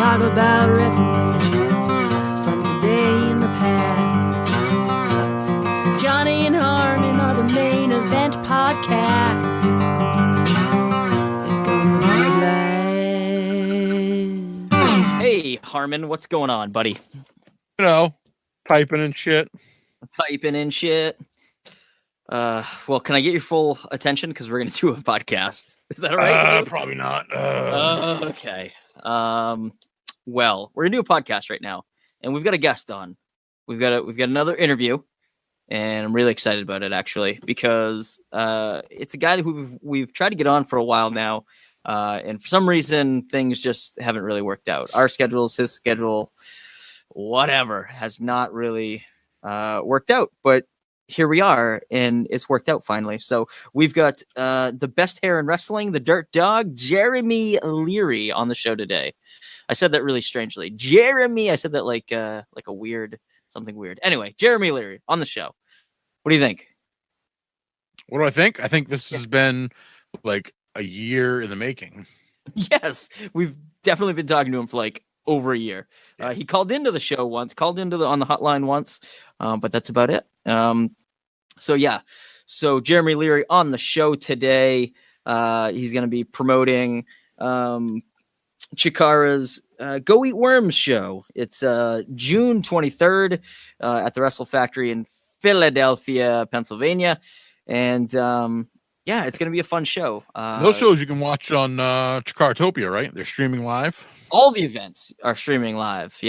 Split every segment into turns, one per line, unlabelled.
talk about wrestling from today in the past. Johnny and Harmon are the main event podcast. It's gonna be a blast.
Hey, Harmon, what's going on, buddy?
You know, typing and shit.
Typing in shit. Well, can I get your full attention? Because we're going to do a podcast. Is that all right?
Probably not.
Okay. Well, we're going to do a podcast right now, and we've got a guest on. We've got another interview, and I'm really excited about it, actually, because it's a guy that we've tried to get on for a while now, and for some reason, things just haven't really worked out. Our schedules, his schedule, whatever, has not really worked out, but here we are, and it's worked out finally. So we've got the best hair in wrestling, the Dirt Dog, Jeremy Leary, on the show today. I said that really strangely. Jeremy, I said that like a weird, something weird. Anyway, Jeremy Leary on the show. What do you think?
What do I think? I think this has been like a year in the making.
Yes, we've definitely been talking to him for like over a year. He called into the show once, on the hotline once, but that's about it. So Jeremy Leary on the show today. He's going to be promoting Chikara's Go Eat Worms show. It's June 23rd at the Wrestle Factory in Philadelphia, Pennsylvania, and it's going to be a fun show.
Those shows you can watch on Chikartopia, right? They're streaming live.
All the events are streaming live,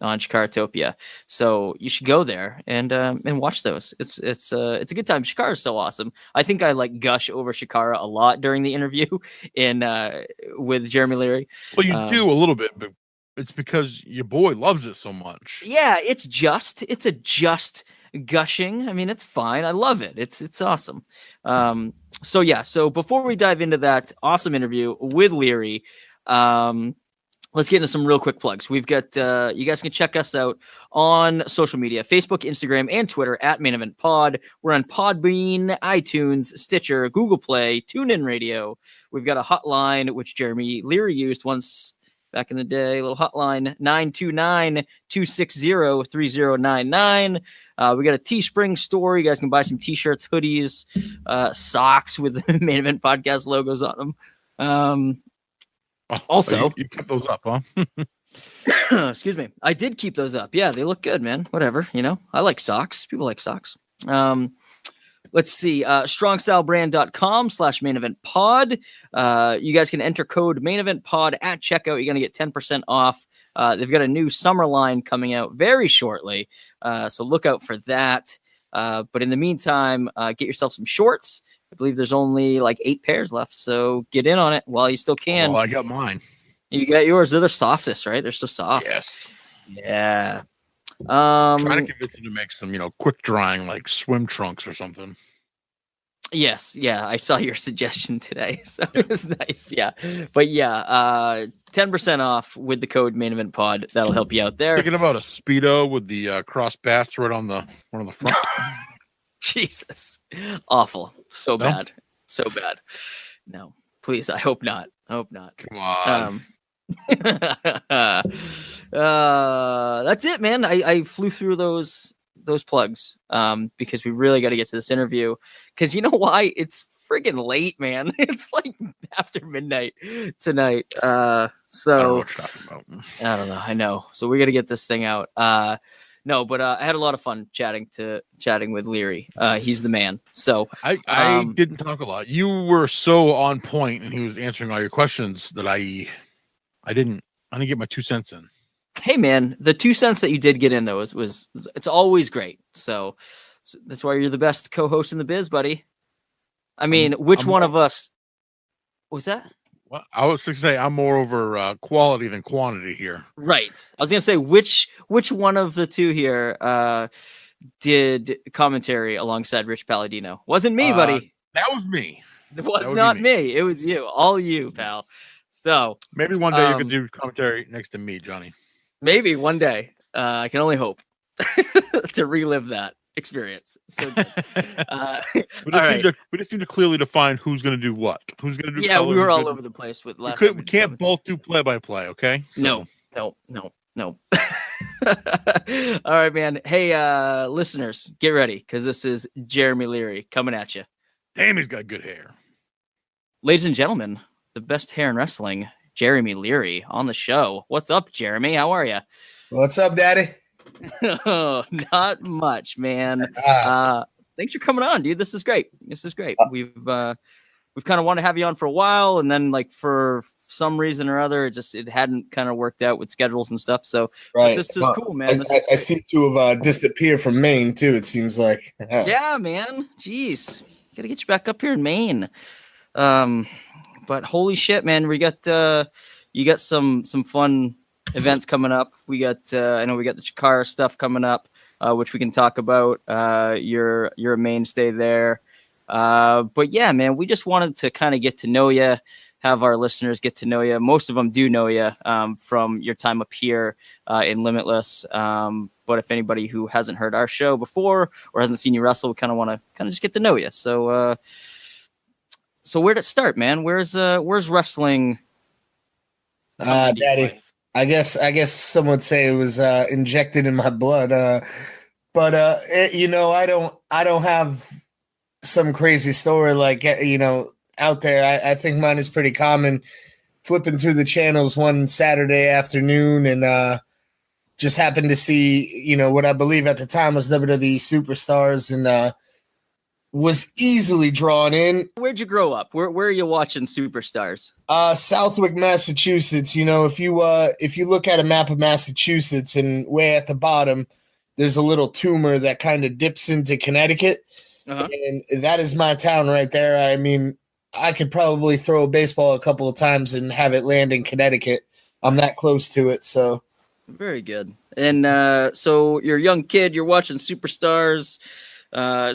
on Chikartopia. So you should go there and watch those. It's a good time. Chikara is so awesome. I think I gush over Chikara a lot during the interview with Jeremy Leary.
Well, you do a little bit, but it's because your boy loves it so much.
Yeah, it's a just gushing. I mean, it's fine. I love it. It's awesome. So before we dive into that awesome interview with Leary, let's get into some real quick plugs. We've got, you guys can check us out on social media, Facebook, Instagram, and Twitter at Main Event Pod. We're on Podbean, iTunes, Stitcher, Google Play, TuneIn Radio. We've got a hotline, which Jeremy Leary used once back in the day, a little hotline, 929-260-3099. We got a Teespring store. You guys can buy some t-shirts, hoodies, socks with the Main Event Podcast logos on them. Also,
you kept those up, huh?
Excuse me. I did keep those up. Yeah, they look good, man. Whatever, I like socks. People like socks. Let's see. StrongStyleBrand.com/main event pod. You guys can enter code main event pod at checkout. You're going to get 10% off. They've got a new summer line coming out very shortly. So look out for that. But in the meantime, get yourself some shorts. I believe there's only 8 pairs left, so get in on it while you still can.
Well, I got mine.
You got yours. They're the softest, right? They're so soft.
Yes.
Yeah.
Trying to convince you to make some, quick drying swim trunks or something.
Yes. Yeah. I saw your suggestion today, so it was nice. Yeah. But 10% off with the code Main Event Pod. That'll help you out there.
Thinking about a Speedo with the cross bats right on the front.
Jesus. Awful. So bad. So bad. No, please. I hope not.
Come on.
That's it, man. I flew through those plugs because we really got to get to this interview, because you know why? It's friggin' late, man. It's after midnight tonight. So
I don't know what you're talking about.
I don't know. I know. So we got to get this thing out. No, but I had a lot of fun chatting with Leary. He's the man. So
I didn't talk a lot. You were so on point, and he was answering all your questions that I didn't get my 2 cents in.
Hey, man, the 2 cents that you did get in though was it's always great. So that's why you're the best co-host in the biz, buddy. I mean, which one of us was that?
Well, I was going to say I'm more over quality than quantity here.
Right. I was going to say which one of the two here did commentary alongside Rich Palladino? Wasn't me, buddy.
That was me.
It was not me. It was you. All you, pal. So
maybe one day you could do commentary next to me, Johnny.
Maybe one day. I can only hope to relive that experience. So
we just need to clearly define who's going to do what. Who's going to do?
Yeah, we were all over the place with last.
We can't both do play-by-play. Okay.
So. No, No. All right, man. Hey, listeners, get ready because this is Jeremy Leary coming at you.
Damn, he's got good hair.
Ladies and gentlemen, the best hair in wrestling, Jeremy Leary on the show. What's up, Jeremy? How are you?
What's up, Daddy?
Oh, not much, man. Thanks for coming on, dude. This is great. We've kind of wanted to have you on for a while, and then like for some reason or other, it hadn't kind of worked out with schedules and stuff. So
right.
This is cool, man.
I seem to have disappeared from Maine too. It seems like.
Yeah, man. Jeez, gotta get you back up here in Maine. But holy shit, man, we got you got some fun events coming up. We got I know we got the Chikara stuff coming up, which we can talk about. You're a mainstay there. But yeah, man, we just wanted to kind of get to know you, have our listeners get to know you. Most of them do know you from your time up here in Limitless. But if anybody who hasn't heard our show before or hasn't seen you wrestle, we kind of want to just get to know you. So where'd it start, man? Where's wrestling?
Daddy, I guess some would say it was injected in my blood. But I don't have some crazy story like out there. I think mine is pretty common. Flipping through the channels one Saturday afternoon and just happened to see what I believe at the time was WWE Superstars and was easily drawn in.
Where'd you grow up? Where are you watching Superstars?
Southwick, Massachusetts. If you look at a map of Massachusetts and way at the bottom, there's a little tumor that kind of dips into Connecticut. Uh-huh. And that is my town right there. I mean, I could probably throw a baseball a couple of times and have it land in Connecticut. I'm that close to it. So
very good. And so you're a young kid, you're watching Superstars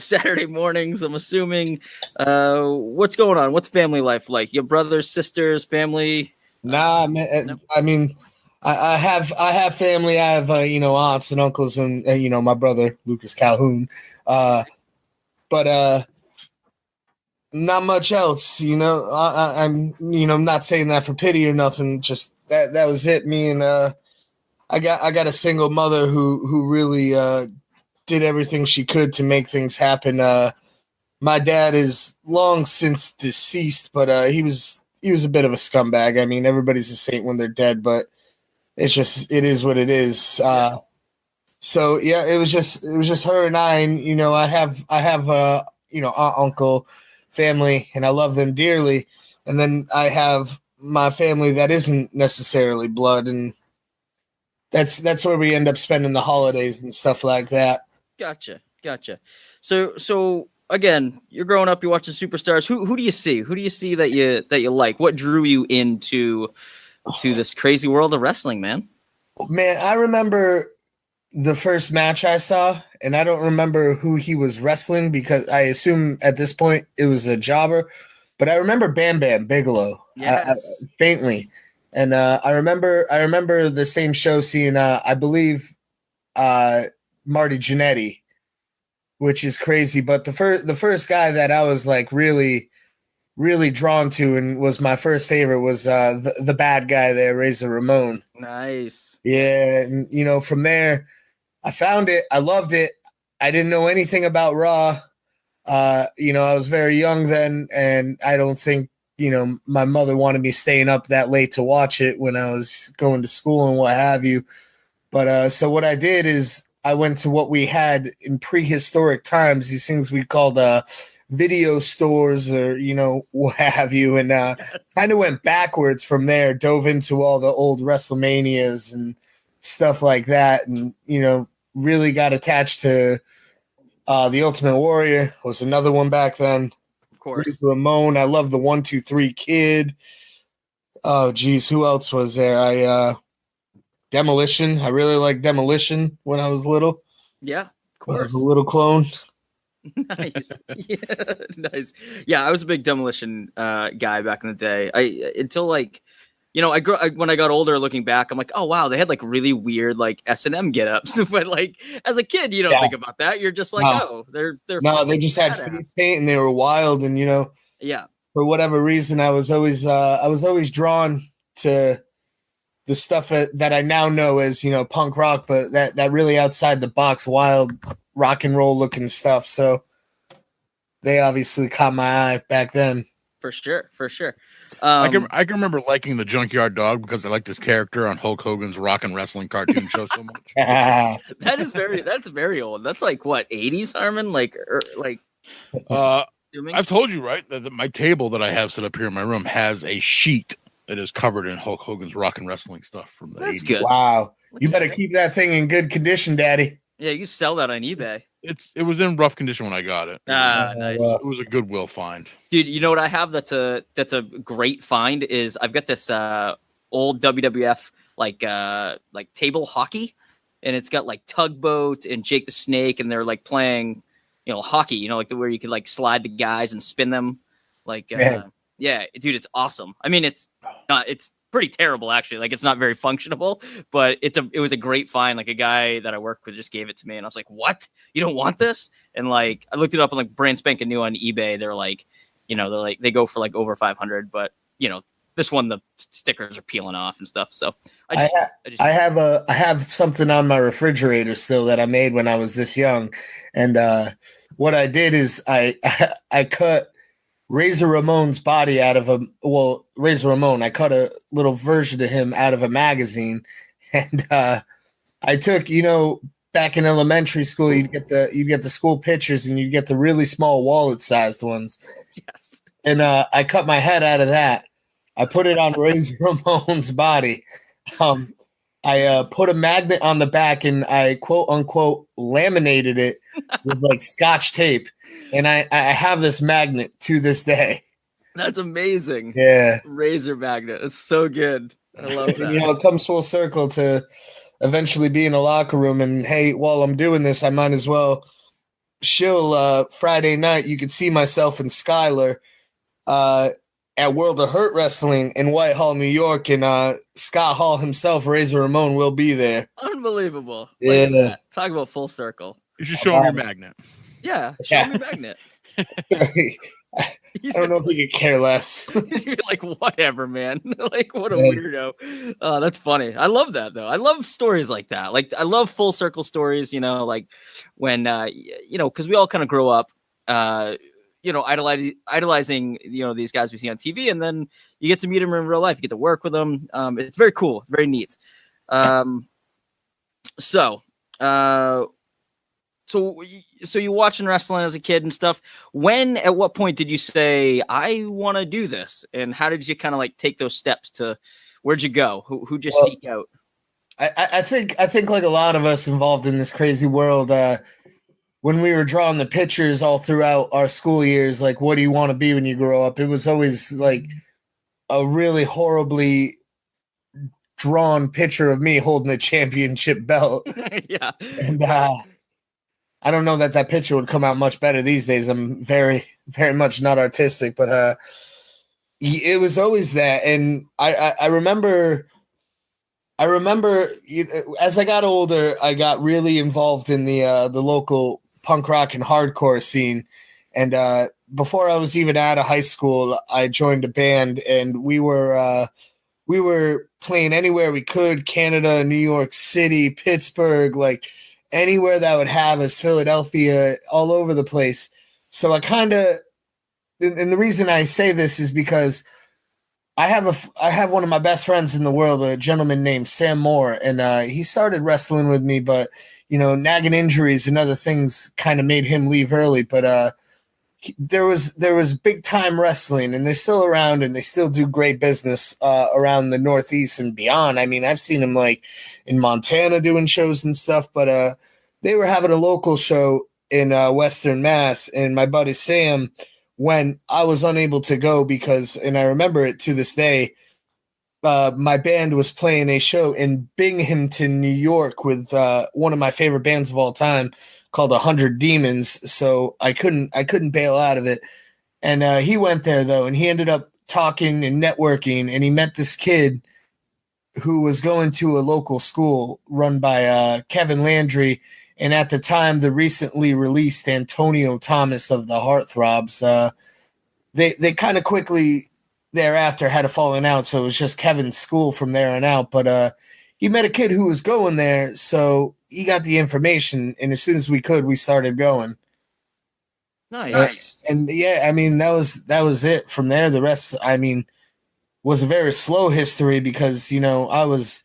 Saturday mornings, I'm assuming. What's going on? What's family life like? Your brothers, sisters, family?
Nah, man. No. I mean, I have family. I have aunts and uncles and my brother Lucas Calhoun. But not much else. I'm not saying that for pity or nothing. Just that was it. Me and I got a single mother who really did everything she could to make things happen. My dad is long since deceased, but he was a bit of a scumbag. I mean, everybody's a saint when they're dead, but it is what it is. So yeah, it was just her and I, and I have aunt, uncle, family, and I love them dearly. And then I have my family that isn't necessarily blood, and that's where we end up spending the holidays and stuff like that.
Gotcha. So again, you're growing up, you're watching Superstars. Who do you see? Who do you see that you like? What drew you into this crazy world of wrestling, man?
Man, I remember the first match I saw, and I don't remember who he was wrestling because I assume at this point it was a jobber, but I remember Bam Bam Bigelow.
Yes.
Faintly. And I remember the same show seeing I believe Marty Jannetty, which is crazy. But the first guy that I was like really, really drawn to and was my first favorite was the bad guy there, Razor Ramon.
Nice.
Yeah, and from there, I found it. I loved it. I didn't know anything about Raw. I was very young then, and I don't think my mother wanted me staying up that late to watch it when I was going to school and what have you. But so what I did is I went to what we had in prehistoric times, these things we called video stores or, what have you. And kind of went backwards from there, dove into all the old WrestleManias and stuff like that. And, really got attached to the Ultimate Warrior was another one back then.
Of course.
Ramon. I love the 1-2-3 Kid. Oh, geez. Who else was there? Demolition. I really liked Demolition when I was little.
Yeah, of course.
I was a little clone.
Nice. Yeah, nice. Yeah, I was a big Demolition guy back in the day. When I got older, looking back, I'm like, oh wow, they had like really weird like S&M get-ups. But like as a kid, you don't think about that. You're just like, they're
they just had face paint and they were wild and
yeah.
For whatever reason, I was always drawn to the stuff that I now know as, punk rock, but that really outside the box, wild rock and roll looking stuff. So they obviously caught my eye back then.
For sure.
I can remember liking the Junkyard Dog because I liked his character on Hulk Hogan's Rock and Wrestling cartoon show so much.
That's very old. That's like what, 80s, Harmon?
I've told you, right, that my table that I have set up here in my room has a sheet that is covered in Hulk Hogan's Rock and Wrestling stuff from the 80s.
That's good.
Wow. You better keep that thing in good condition, Daddy.
Yeah, you sell that on eBay.
It was in rough condition when I got it.
Nice.
It was a Goodwill find.
Dude, you know what I have that's a great find is I've got this old WWF like table hockey, and it's got like Tugboat and Jake the Snake, and they're like playing, hockey, like where you could like slide the guys and spin them. Like yeah, dude, it's awesome. I mean, it's pretty terrible actually. Like it's not very functional, but it was a great find. Like a guy that I work with just gave it to me, and I was like, "What? You don't want this?" And like I looked it up on like brand spanking new on eBay. They're like, they go for like over 500, but this one the stickers are peeling off and stuff. So I
have something on my refrigerator still that I made when I was this young, and what I did is I cut Razor Ramon's body out of Razor Ramon. I cut a little version of him out of a magazine, and I took, back in elementary school, you'd get the school pictures, and you'd get the really small wallet-sized ones.
Yes.
And I cut my head out of that. I put it on Razor Ramon's body. I put a magnet on the back, and I quote unquote laminated it with like Scotch tape. And I have this magnet to this day.
That's amazing.
Yeah.
Razor magnet. It's so good. I love that.
It comes full circle to eventually be in a locker room. And hey, while I'm doing this, I might as well shill Friday night. You could see myself and Skylar at World of Hurt Wrestling in Whitehall, New York. And Scott Hall himself, Razor Ramon, will be there.
Unbelievable.
Yeah.
Talk about full circle.
You should show him your magnet.
Yeah, show me magnet.
I don't know if he could care less.
He's like, whatever, man. Like, what a weirdo. Oh, that's funny. I love that, though. I love stories like that. Like, I love full circle stories, like when, because we all kind of grow up, idolizing, these guys we see on TV, and then you get to meet them in real life. You get to work with them. It's very cool. It's very neat. So you watching wrestling as a kid and stuff. At what point did you say, I want to do this? And how did you kind of like take those steps to, where'd you go? Who'd you seek out?
I think like a lot of us involved in this crazy world, when we were drawing the pictures all throughout our school years, like, what do you want to be when you grow up? It was always like a really horribly drawn picture of me holding a championship belt.
Yeah.
And, I don't know that picture would come out much better these days. I'm very, very much not artistic, but it was always that. And I remember as I got older, I got really involved in the local punk rock and hardcore scene. And before I was even out of high school, I joined a band, and we were playing anywhere we could: Canada, New York City, Pittsburgh, like anywhere that would have us, Philadelphia, all over the place. So I kind of, and the reason I say this is because I have one of my best friends in the world, a gentleman named Sam Moore, and he started wrestling with me, but nagging injuries and other things kind of made him leave early. But there was big time wrestling, and they're still around, and they still do great business around the Northeast and beyond. I mean, I've seen them like in Montana doing shows and stuff, but they were having a local show in Western Mass, and my buddy Sam, when I was unable to go because, and I remember it to this day, my band was playing a show in Binghamton, New York, with one of my favorite bands of all time, called 100 Demons. So I couldn't bail out of it. And he went there though, and he ended up talking and networking, and he met this kid who was going to a local school run by Kevin Landry, and at the time the recently released Antonio Thomas of the Heartthrobs. They kind of quickly thereafter had a falling out, so it was just Kevin's school from there on out. But he met a kid who was going there, so he got the information, and as soon as we could, we started going.
Nice.
And yeah, I mean, that was it. From there, the rest, I mean, was a very slow history because, you know, I was,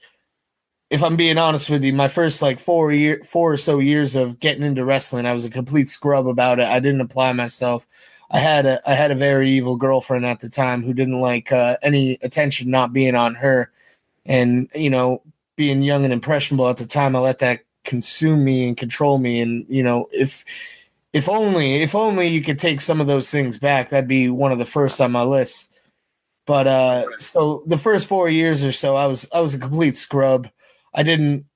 if I'm being honest with you, my first like 4 or so years of getting into wrestling, I was a complete scrub about it. I didn't apply myself. I had a very evil girlfriend at the time who didn't like any attention not being on her. And, you know, being young and impressionable at the time, I let that consume me and control me. And, you know, if only you could take some of those things back, that'd be one of the first on my list. But so the first 4 years or so, I was a complete scrub. I didn't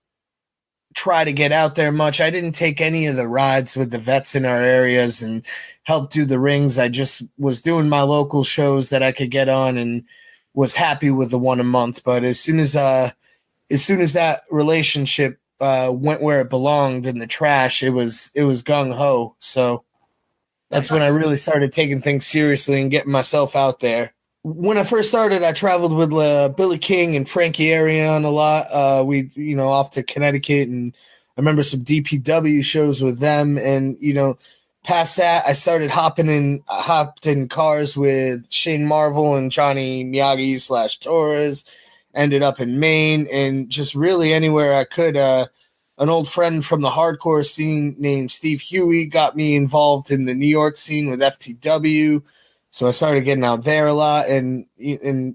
try to get out there much. I didn't take any of the rides with the vets in our areas and help do the rings. I just was doing my local shows that I could get on and was happy with the one a month. But as soon as that relationship went where it belonged in the trash, it was gung ho. So that's when I really started taking things seriously and getting myself out there. When I first started, I traveled with Billy King and Frankie Arion a lot. We, you know, off to Connecticut, and I remember some DPW shows with them. And, you know, past that, I started hopped in cars with Shane Marvel and Johnny Miyagi / Torres. Ended up in Maine, and just really anywhere I could. An old friend from the hardcore scene named Steve Huey got me involved in the New York scene with FTW. So I started getting out there a lot, and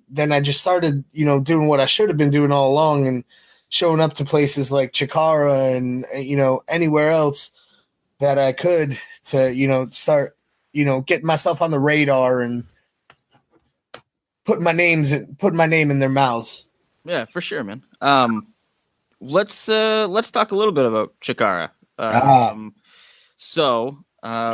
then I just started, you know, doing what I should have been doing all along and showing up to places like Chikara and, you know, anywhere else that I could to, you know, start, you know, getting myself on the radar and putting my name in their mouths.
Yeah, for sure, man. Let's talk a little bit about Chikara. So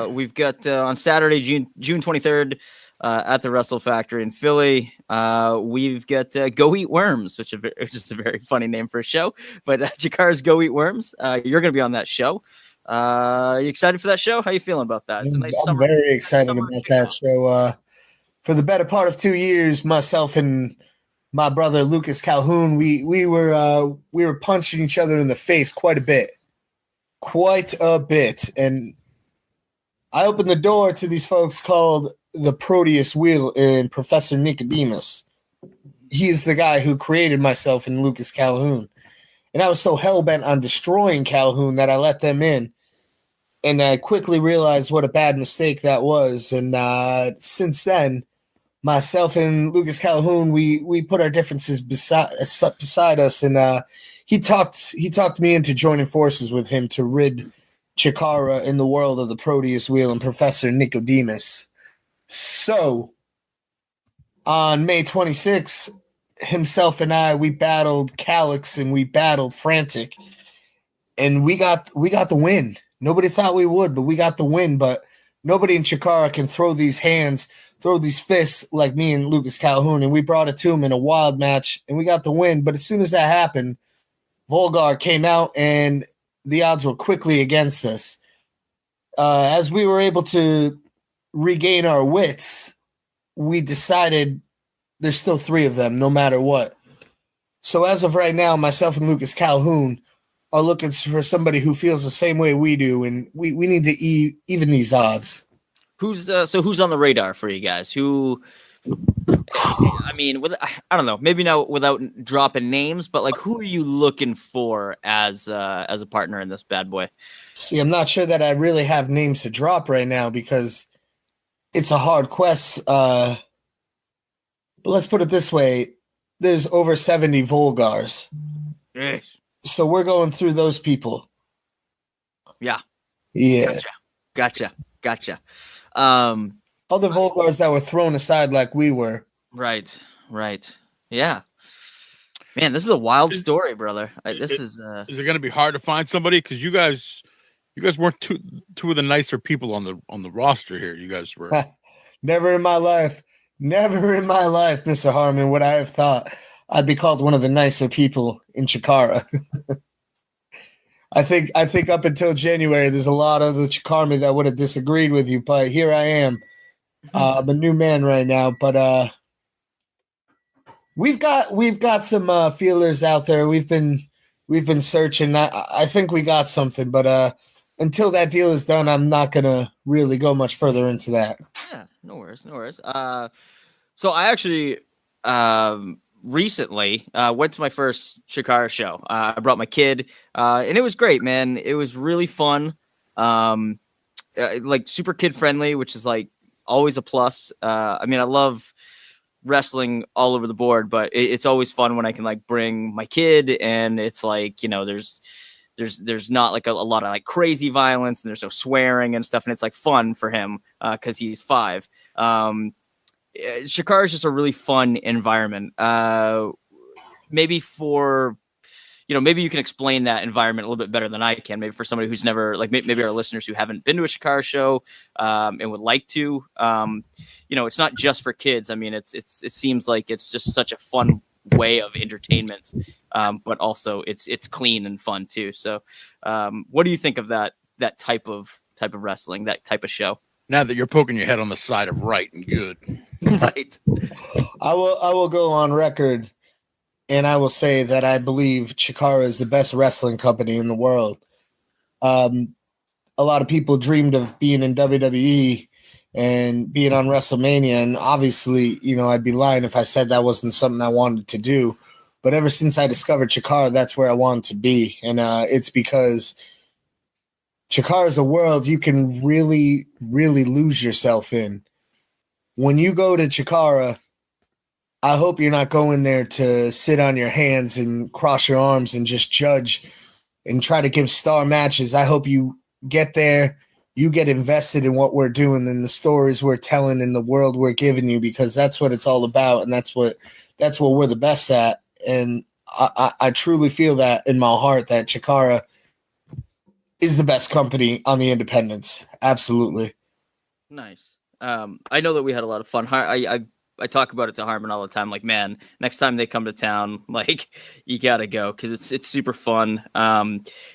we've got on Saturday, June 23rd, at the Wrestle Factory in Philly. We've got Go Eat Worms, which is a very funny name for a show. But Chikara's Go Eat Worms. You're going to be on that show. You excited for that show? How you feeling about that? It's a nice
I'm very excited about that show. For the better part of 2 years, myself and my brother Lucas Calhoun, we were punching each other in the face quite a bit. And I opened the door to these folks called the Proteus Wheel and Professor Nicodemus. He is the guy who created myself and Lucas Calhoun. And I was so hell-bent on destroying Calhoun that I let them in. And I quickly realized what a bad mistake that was. And since then, myself and Lucas Calhoun, we put our differences beside us, and he talked me into joining forces with him to rid Chikara in the world of the Proteus Wheel and Professor Nicodemus. So on May 26th, himself and I, we battled Calyx and we battled Frantic, and we got the win. Nobody thought we would, but we got the win. But nobody in Chikara can throw these fists like me and Lucas Calhoun, and we brought it to him in a wild match, and we got the win. But as soon as that happened, Volgar came out, and the odds were quickly against us. As we were able to regain our wits, we decided there's still three of them, no matter what. So as of right now, myself and Lucas Calhoun are looking for somebody who feels the same way we do, and we need to even these odds.
Who's on the radar for you guys? Who? I mean, I don't know. Maybe now without dropping names, but like, who are you looking for as a partner in this bad boy?
See, I'm not sure that I really have names to drop right now because it's a hard quest. But let's put it this way: there's over 70 Volgars.
Yes.
So we're going through those people.
Yeah.
Yeah.
Gotcha.
Other Volgars that were thrown aside like we were.
Right. Yeah. Man, this is a wild story, brother. Is it
going to be hard to find somebody? Because you guys weren't two of the nicer people on the roster here. You guys were.
Never in my life, Mr. Harmon, would I have thought I'd be called one of the nicer people in Chikara. I think up until January, there's a lot of the Chikarmi that would have disagreed with you, but here I am. I'm a new man right now, but We've got some feelers out there. We've been searching. I think we got something, but until that deal is done, I'm not gonna really go much further into that.
Yeah, no worries, no worries. So I actually recently went to my first Chikara show. I brought my kid, and it was great, man. It was really fun. Like super kid friendly, which is like always a plus. I mean, I love wrestling all over the board, but it's always fun when I can like bring my kid, and it's like, you know, there's not like a lot of like crazy violence, and there's no swearing and stuff, and it's like fun for him because he's 5. Chikara is just a really fun environment. Maybe for, you know, maybe you can explain that environment a little bit better than I can. Maybe for somebody who's never, like maybe our listeners who haven't been to a Chikara show and would like to. You know, it's not just for kids. I mean, it seems like it's just such a fun way of entertainment, but also it's clean and fun too. So, what do you think of that type of wrestling, that type of show?
Now that you're poking your head on the side of right and good.
Right.
I will go on record, and I will say that I believe Chikara is the best wrestling company in the world. A lot of people dreamed of being in WWE and being on WrestleMania, and obviously, you know, I'd be lying if I said that wasn't something I wanted to do. But ever since I discovered Chikara, that's where I wanted to be, and it's because Chikara is a world you can really, really lose yourself in. When you go to Chikara, I hope you're not going there to sit on your hands and cross your arms and just judge and try to give star matches. I hope you get there, you get invested in what we're doing and the stories we're telling and the world we're giving you, because that's what it's all about, and that's what we're the best at. And I truly feel that in my heart that Chikara is the best company on the independents. Absolutely.
Nice. I know that we had a lot of fun. I talk about it to Harmon all the time. Like, man, next time they come to town, like, you gotta go because it's super fun.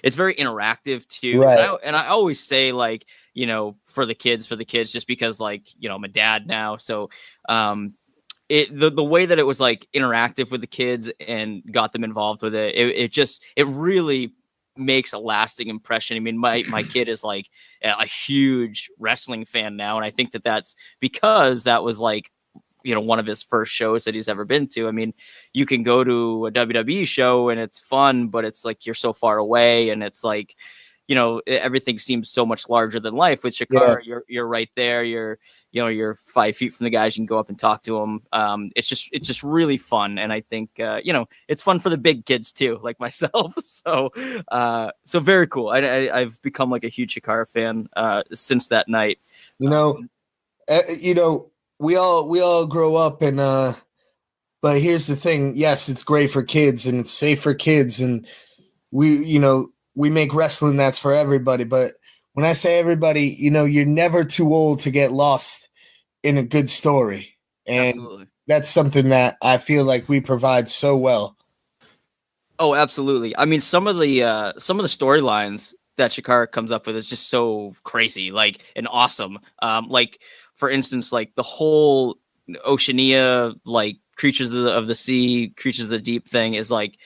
It's very interactive too.
Right.
And I always say, like, you know, for the kids, just because, like, you know, I'm a dad now, so the way that it was like interactive with the kids and got them involved with it, it really makes a lasting impression. I mean, my kid is like a huge wrestling fan now, and I think that's because that was like, you know, one of his first shows that he's ever been to. I mean, you can go to a WWE show and it's fun, but it's like you're so far away, and it's like, you know, everything seems so much larger than life. With Chikara, you're right there. You're 5 feet from the guys. You can go up and talk to them. It's just really fun, and I think you know, it's fun for the big kids too, like myself. So very cool. I've become like a huge Chikara fan since that night.
You know, we all grow up, and but here's the thing. Yes, it's great for kids and it's safe for kids, and we make wrestling that's for everybody. But when I say everybody, you know, you're never too old to get lost in a good story. And
Absolutely.
That's something that I feel like we provide so well.
Oh, absolutely. I mean, some of the storylines that Chikara comes up with is just so crazy, like, and awesome. Like, for instance, like the whole Oceania, like creatures of the sea, creatures of the deep thing is like,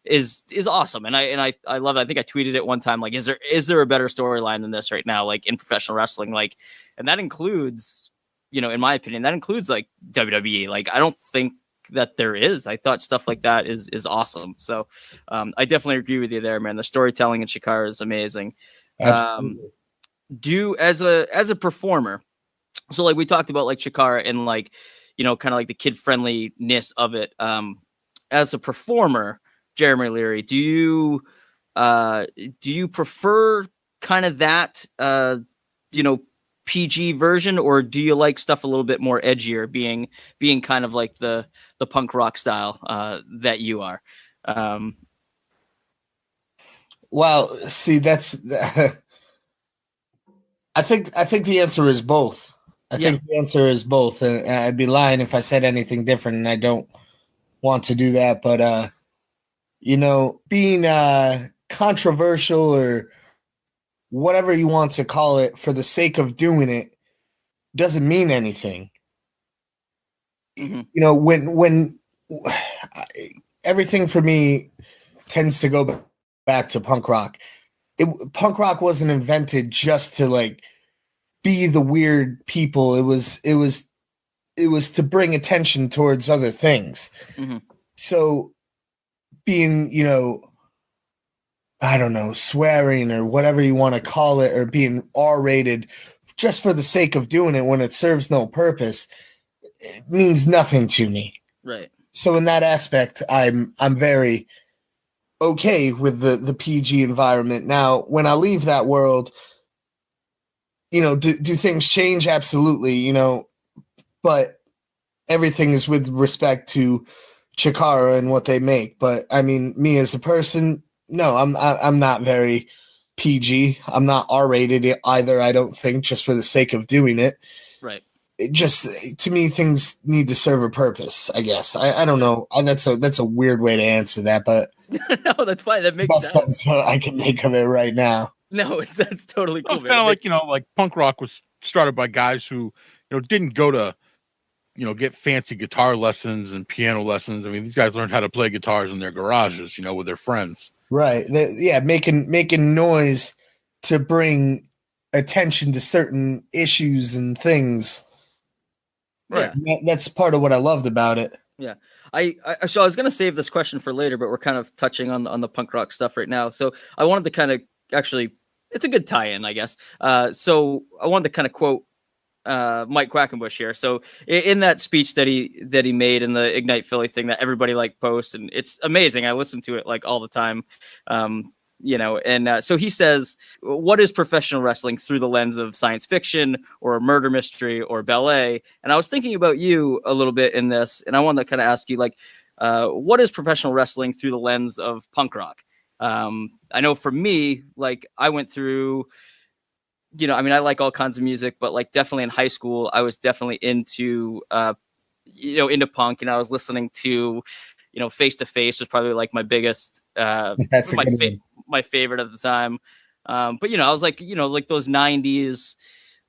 is awesome. And I love it. I think I tweeted it one time, like, is there a better storyline than this right now, like in professional wrestling? Like, and that includes, you know, in my opinion, that includes like WWE. Like, I don't think that there is. I thought stuff like that is awesome. So I definitely agree with you there, man. The storytelling in Chikara is amazing. As a performer, so like we talked about like Chikara and like, you know, kind of like the kid friendliness of it. As a performer, Jeremy Leary, do you prefer kind of that you know, PG version, or do you like stuff a little bit more edgier, being kind of like the punk rock style that you are?
Well, see, that's I think the answer is both. I think the answer is both, and I'd be lying if I said anything different, and I don't want to do that. But you know, being controversial or whatever you want to call it for the sake of doing it doesn't mean anything. Mm-hmm. You know, when everything for me tends to go back to punk rock. Punk rock wasn't invented just to like be the weird people. It was to bring attention towards other things.
Mm-hmm.
So being, I don't know, swearing or whatever you want to call it, or being R-rated just for the sake of doing it when it serves no purpose, it means nothing to me.
Right.
So in that aspect, I'm very okay with the PG environment. Now, when I leave that world, do things change? Absolutely, but everything is with respect to Chikara and what they make. But I mean, me as a person, no, I'm not very PG. I'm not R-rated either, I don't think, just for the sake of doing it.
Right.
It just, to me, things need to serve a purpose, I guess. I don't know. That's a weird way to answer that, but
no, that's fine. That makes
best
sense.
I can make of it right now.
No, that's totally cool.
It's kind of like, like punk rock was started by guys who, didn't go to, get fancy guitar lessons and piano lessons. I mean, these guys learned how to play guitars in their garages, with their friends.
Right. Making noise to bring attention to certain issues and things.
Right.
That's part of what I loved about it.
Yeah. So I was going to save this question for later, but we're kind of touching on the punk rock stuff right now. So I wanted to kind of actually, it's a good tie-in, I guess. So I wanted to kind of quote Mike Quackenbush here. So in that speech that he made in the Ignite Philly thing that everybody like posts, and it's amazing. I listen to it like all the time. So he says, what is professional wrestling through the lens of science fiction or murder mystery or ballet? And I was thinking about you a little bit in this, and I wanted to kind of ask you, like, what is professional wrestling through the lens of punk rock? I know for me, like, I went through, I like all kinds of music, but like definitely in high school, I was definitely into punk, and I was listening to, Face to Face was probably like my biggest,
That's
my favorite at the time. But I was like, like those 90s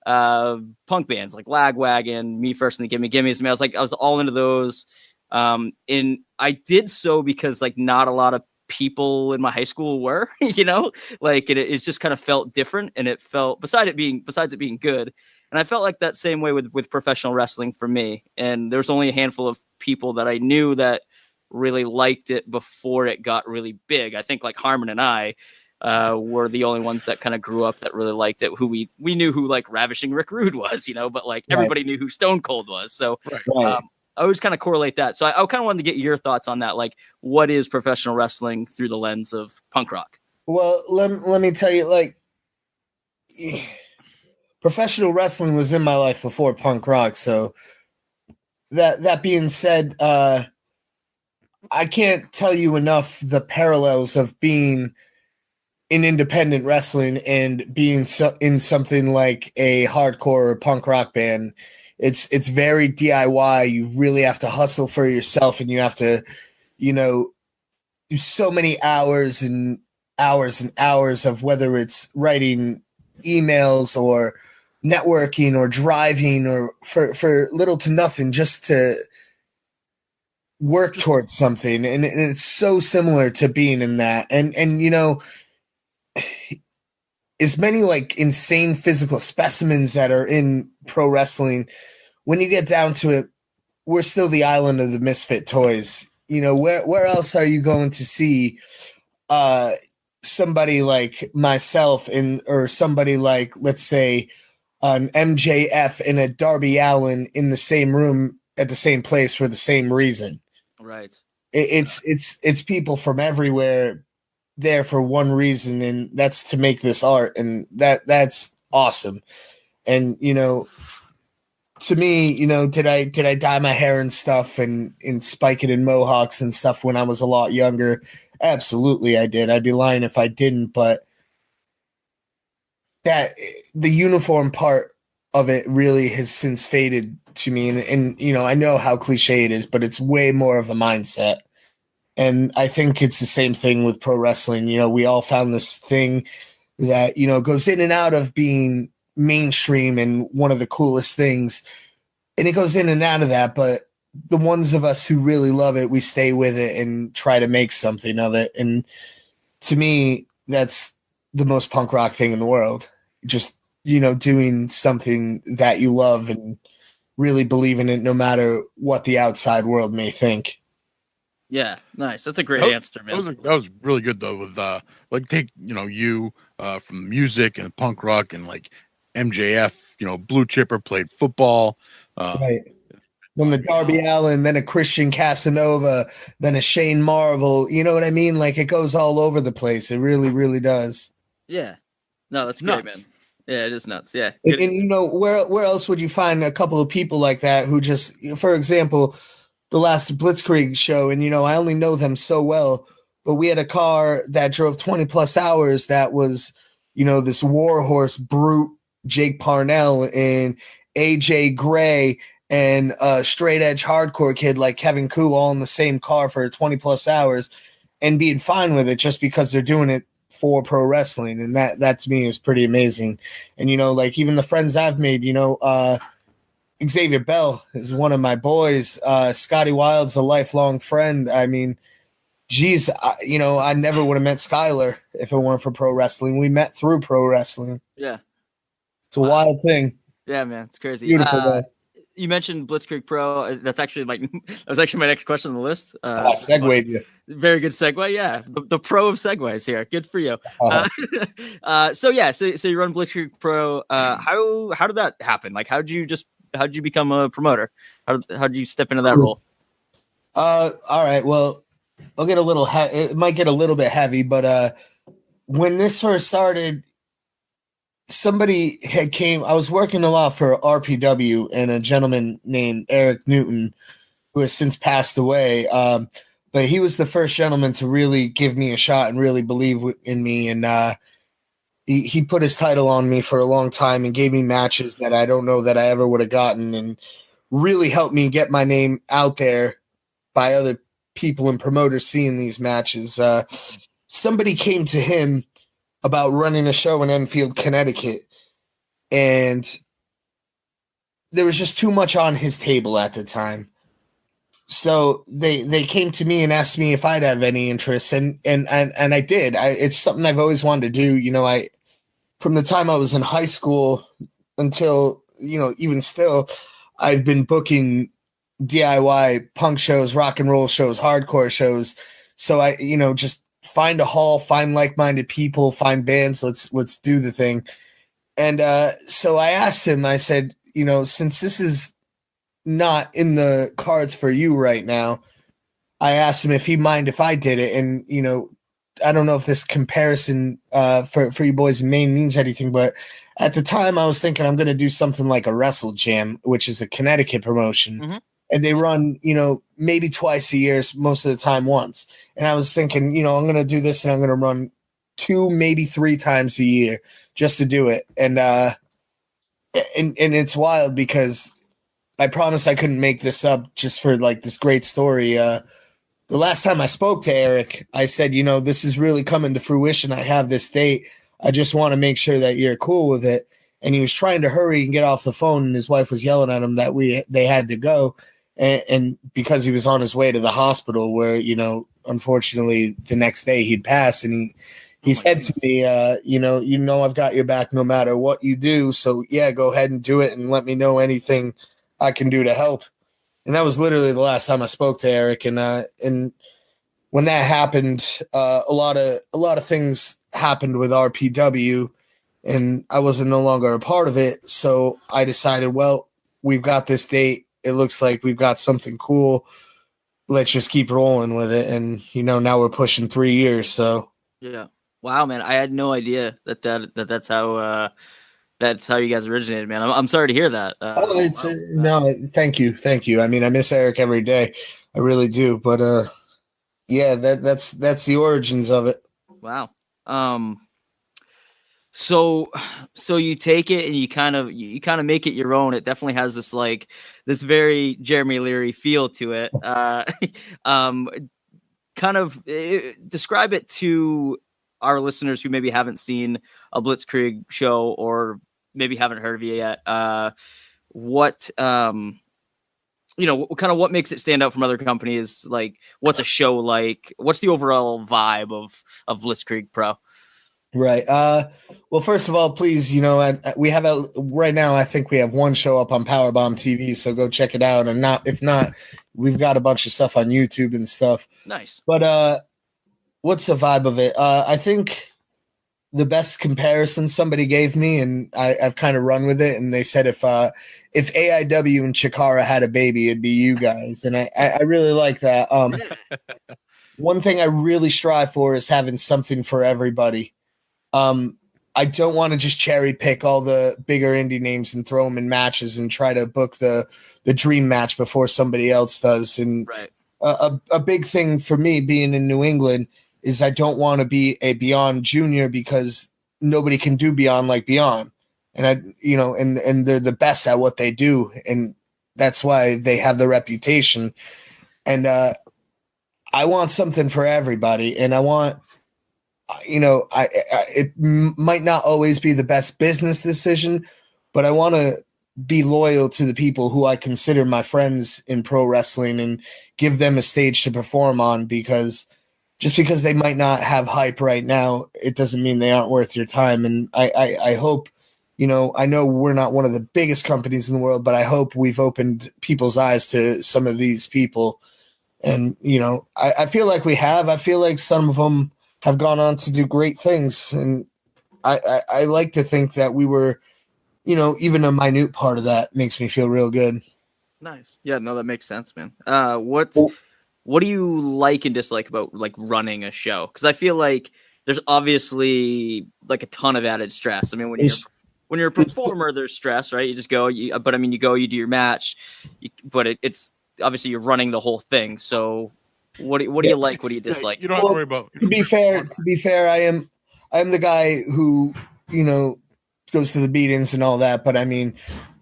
punk bands like Lagwagon, Me First and the Gimme Gimmes. I was all into those. And I did so because like not a lot of people in my high school were, it just kind of felt different, and it felt, besides it being good. And I felt like that same way with professional wrestling for me. And there's only a handful of people that I knew that really liked it before it got really big. I think like Harmon and I were the only ones that kind of grew up that really liked it, who we knew who like Ravishing Rick Rude was, but like everybody knew who Stone Cold was. So
right.
I always kind of correlate that. So I kind of wanted to get your thoughts on that. Like, what is professional wrestling through the lens of punk rock?
Well, let me tell you, like, professional wrestling was in my life before punk rock. So that being said, I can't tell you enough the parallels of being in independent wrestling and being in something like a hardcore or punk rock band. It's very DIY. You really have to hustle for yourself, and you have to, do so many hours and hours and hours of whether it's writing emails or networking or driving or for little to nothing just to work towards something. And it's so similar to being in that. And as many like insane physical specimens that are in pro wrestling, when you get down to it, we're still the island of the misfit toys. Where else are you going to see somebody like myself or somebody like, let's say, an MJF and a Darby Allin in the same room at the same place for the same reason?
Right.
It's people from everywhere there for one reason, and that's to make this art, and that's awesome. And to me, did I dye my hair and stuff and spike it in mohawks and stuff when I was a lot younger? Absolutely I did. I'd be lying if I didn't, but that the uniform part of it really has since faded to me, and I know how cliche it is, but it's way more of a mindset. And I think it's the same thing with pro wrestling. We all found this thing that, goes in and out of being mainstream and one of the coolest things. And it goes in and out of that. But the ones of us who really love it, we stay with it and try to make something of it. And to me, that's the most punk rock thing in the world. Just, doing something that you love and really believe in it, no matter what the outside world may think.
Yeah, nice. That's a great answer, man.
That was really good though. With take you from music and punk rock and like MJF, Blue Chipper played football.
Right. Then the Darby Allin, then a Christian Casanova, then a Shane Marvel. You know what I mean? Like, it goes all over the place. It really, really does.
Yeah. No, that's great, man. Yeah, it is nuts. Yeah.
And where else would you find a couple of people like that who just, for example, the last Blitzkrieg show, and I only know them so well, but we had a car that drove 20 plus hours that was, this warhorse brute Jake Parnell and AJ Gray and a straight edge hardcore kid like Kevin Koo all in the same car for 20 plus hours and being fine with it just because they're doing it for pro wrestling. And that to me is pretty amazing. And, like even the friends I've made, Xavier Bell is one of my boys. Scotty Wild's a lifelong friend. I mean, geez, I never would have met Skylar if it weren't for pro wrestling. We met through pro wrestling.
Yeah.
It's a wild thing.
Yeah, man. It's crazy.
Beautiful day.
You mentioned Blitzkrieg Pro. That's actually my next question on the list.
Segued you.
Very good segue. Yeah, the pro of segues here. Good for you. So you run Blitzkrieg Pro. How did that happen? Like, how did you become a promoter? How did you step into that role?
All right. Well, I'll get a little. It might get a little bit heavy, but when this first started, somebody had came. I was working a lot for RPW and a gentleman named Eric Newton, who has since passed away. But he was the first gentleman to really give me a shot and really believe in me. And he put his title on me for a long time and gave me matches that I don't know that I ever would have gotten, and really helped me get my name out there by other people and promoters seeing these matches. Somebody came to him about running a show in Enfield, Connecticut, and there was just too much on his table at the time. So they came to me and asked me if I'd have any interest, and I did. It's something I've always wanted to do. From the time I was in high school until, even still, I've been booking DIY punk shows, rock and roll shows, hardcore shows. So I, just find a hall, find like-minded people, find bands. Let's do the thing. And so I asked him, I said, since this is not in the cards for you right now, I asked him if he'd mind if I did it. And, I don't know if this comparison for you boys in Maine means anything, but at the time I was thinking I'm going to do something like a Wrestle Jam, which is a Connecticut promotion. Mm-hmm. And they run, maybe twice a year, most of the time once. And I was thinking, I'm going to do this and I'm going to run 2, maybe 3 times a year just to do it. And it's wild because I promised I couldn't make this up just for like this great story. The last time I spoke to Eric, I said, this is really coming to fruition. I have this date. I just want to make sure that you're cool with it. And he was trying to hurry and get off the phone, and his wife was yelling at him that they had to go. And because he was on his way to the hospital where, unfortunately the next day he'd pass. And he said to me, I've got your back no matter what you do. So yeah, go ahead and do it and let me know anything I can do to help. And that was literally the last time I spoke to Eric. And when that happened, a lot of things happened with RPW, and I wasn't no longer a part of it. So I decided, well, we've got this date. It looks like we've got something cool. Let's just keep rolling with it. And, now we're pushing 3 years. So
yeah. Wow, man. I had no idea that's how you guys originated, man. I'm sorry to hear that.
No, thank you. I mean, I miss Eric every day. I really do. But yeah, that's the origins of it.
Wow. So you take it and you kind of make it your own. It definitely has this very Jeremy Leary feel to it. Describe it to our listeners who maybe haven't seen a Blitzkrieg show or maybe haven't heard of you yet. What kind of what makes it stand out from other companies? Like, what's a show like? What's the overall vibe of Blitzkrieg Pro?
Right. Well, first of all, please, we have right now. I think we have one show up on Powerbomb TV, so go check it out. And if not, we've got a bunch of stuff on YouTube and stuff.
Nice.
But what's the vibe of it? I think the best comparison somebody gave me, and I've kind of run with it, and they said if AIW and Chikara had a baby, it'd be you guys, and I really like that. One thing I really strive for is having something for everybody. I don't want to just cherry pick all the bigger indie names and throw them in matches and try to book the dream match before somebody else does. And
right.
A big thing for me being in New England is I don't want to be a Beyond Junior because nobody can do Beyond like Beyond. And and they're the best at what they do. And that's why they have the reputation. And I want something for everybody. And I want, it might not always be the best business decision, but I want to be loyal to the people who I consider my friends in pro wrestling and give them a stage to perform on, because just because they might not have hype right now, it doesn't mean they aren't worth your time. And I hope, I know we're not one of the biggest companies in the world, but I hope we've opened people's eyes to some of these people. And, I feel like we have. I feel like some of them have gone on to do great things. And I like to think that we were, even a minute part of that makes me feel real good.
Nice. Yeah, no, that makes sense, man. What do you like and dislike about like running a show? Because I feel like there's obviously like a ton of added stress. I mean, when you're a performer, there's stress, right? You just go, you do your match, but it's obviously you're running the whole thing. So what do you like? What do you dislike?
You don't have to worry about.
To be fair, I am the guy who goes to the beatings and all that. But I mean,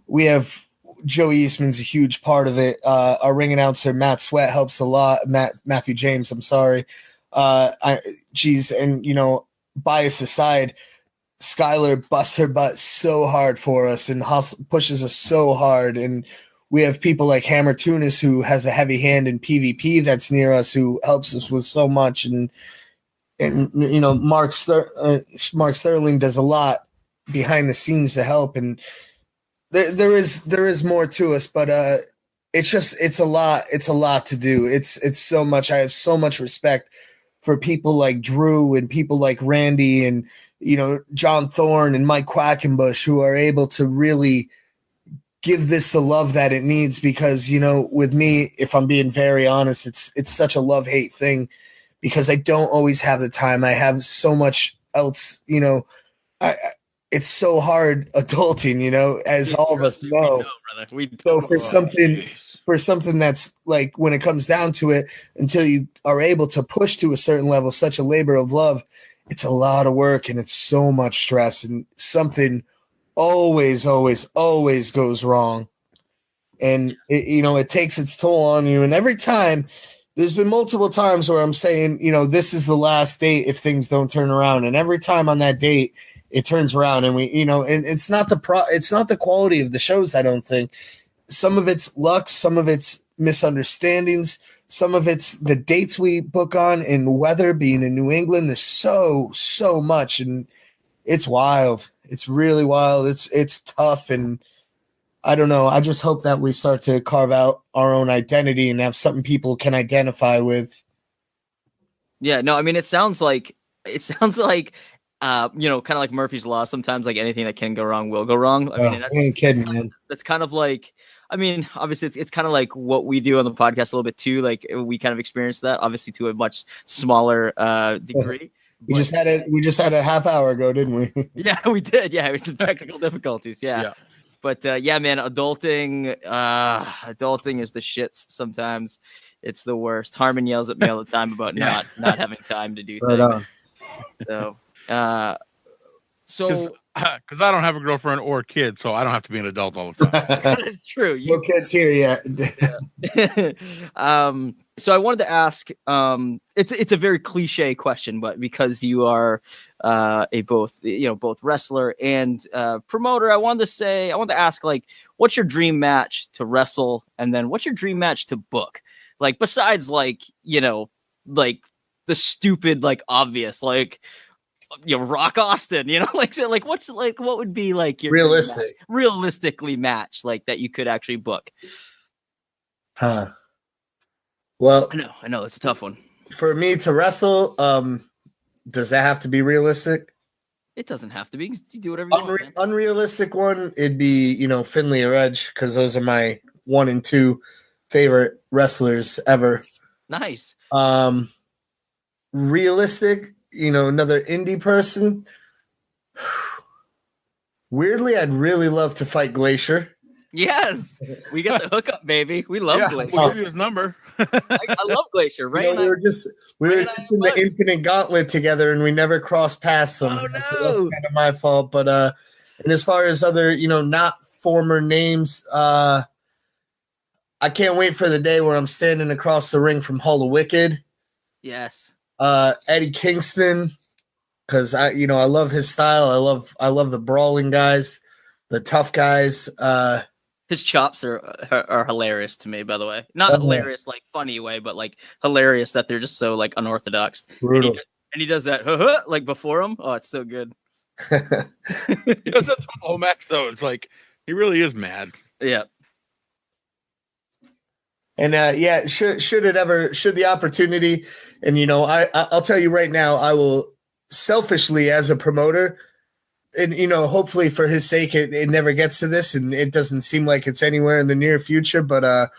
we have Joey Eastman's a huge part of it. Our ring announcer Matt Sweat helps a lot. Matthew James, I'm sorry. Bias aside, Skylar busts her butt so hard for us and pushes us so hard. And we have people like Hammer Tunis, who has a heavy hand in PvP that's near us, who helps us with so much. And Mark Sterling does a lot behind the scenes to help. And there is more to us, but it's a lot to do. It's so much. I have so much respect for people like Drew and people like Randy and John Thorne and Mike Quackenbush, who are able to really give this the love that it needs. Because with me, if I'm being very honest, it's such a love-hate thing, because I don't always have the time. I have so much else. It's so hard adulting, as all of us know. So for something that's like, when it comes down to it, until you are able to push to a certain level, such a labor of love, it's a lot of work and it's so much stress, and something always goes wrong. And it takes its toll on you. And every time, there's been multiple times where I'm saying, this is the last date if things don't turn around. And every time on that date, it turns around, and and it's not the quality of the shows. I don't think. Some of it's luck, some of it's misunderstandings, some of it's the dates we book on, and weather, being in New England. There's so much, and it's wild. It's really wild. It's tough, and I don't know. I just hope that we start to carve out our own identity and have something people can identify with.
Yeah, no, I mean, it sounds like kind of like Murphy's Law. Sometimes, like, anything that can go wrong will go wrong. I mean,
I ain't kidding, man.
That's kind of like, I mean, obviously it's kind of like what we do on the podcast a little bit too. Like, we kind of experienced that, obviously, to a much smaller degree.
We just had a half hour ago, didn't we?
Yeah, we did. Yeah, we had some technical difficulties. Yeah. But yeah, man, adulting is the shits sometimes. It's the worst. Harmon yells at me all the time about not having time to do things. So
because I don't have a girlfriend or a kid, so I don't have to be an adult all the time.
That is true.
No kids here yet.
So I wanted to ask, it's a very cliche question, but because you are both wrestler and promoter. I wanted to ask, like, what's your dream match to wrestle, and then what's your dream match to book? Like, besides, like, like the stupid, like, obvious, like, Rock Austin, like, so, like, what's, like, what would be, like, your realistically match, like, that you could actually book?
Huh. Well,
I know, it's a tough one.
For me to wrestle, does that have to be realistic?
It doesn't have to be. You do whatever you want. Man.
Unrealistic one, it'd be, Finley or Edge, because those are my 1 and 2 favorite wrestlers ever.
Nice.
Realistic, another indie person. Weirdly, I'd really love to fight Glacier.
Yes, we got the hookup, baby. We love Glacier.
We'll give you his number.
I love Glacier, right?
We were just in the Infinite Gauntlet together, and we never crossed paths.
Oh no,
that's kind of my fault. But and as far as other, not former names, I can't wait for the day where I'm standing across the ring from Hall of Wicked.
Yes.
Eddie Kingston, because I love his style. I love the brawling guys, the tough guys.
His chops are hilarious to me, by the way. Not hilarious like funny way, but like hilarious that they're just so like unorthodox.
Brutal.
And he does that like before him. Oh, it's so good.
He does that the whole match though. It's like he really is mad.
Yeah.
And should the opportunity, and I'll tell you right now, I will selfishly as a promoter. And, hopefully for his sake, it never gets to this, and it doesn't seem like it's anywhere in the near future. But a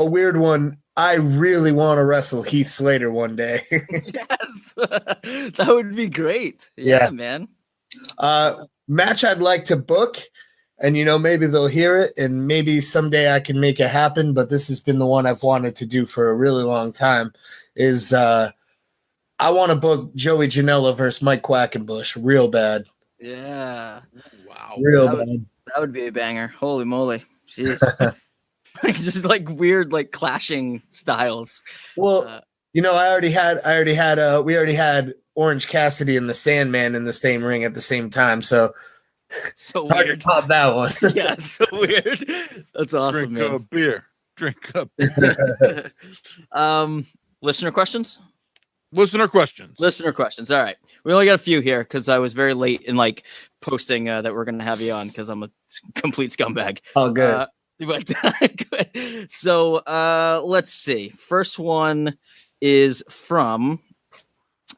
weird one, I really want to wrestle Heath Slater one day.
Yes, that would be great. Yeah, man.
Match I'd like to book, and, maybe they'll hear it, and maybe someday I can make it happen. But this has been the one I've wanted to do for a really long time, is I want to book Joey Janela versus Mike Quackenbush real bad.
Yeah.
Wow.
That would be a banger. Holy moly. Jeez. Just like weird, like clashing styles.
Well, we already had Orange Cassidy and the Sandman in the same ring at the same time. So hard to top that one.
Yeah, it's so weird. That's awesome.
Drink up beer. Drink up.
Listener questions?
Listener questions. All right. We only got a few here because I was very late in like posting that we're going to have you on because I'm a complete scumbag.
Oh, good.
Good. So let's see. First one is from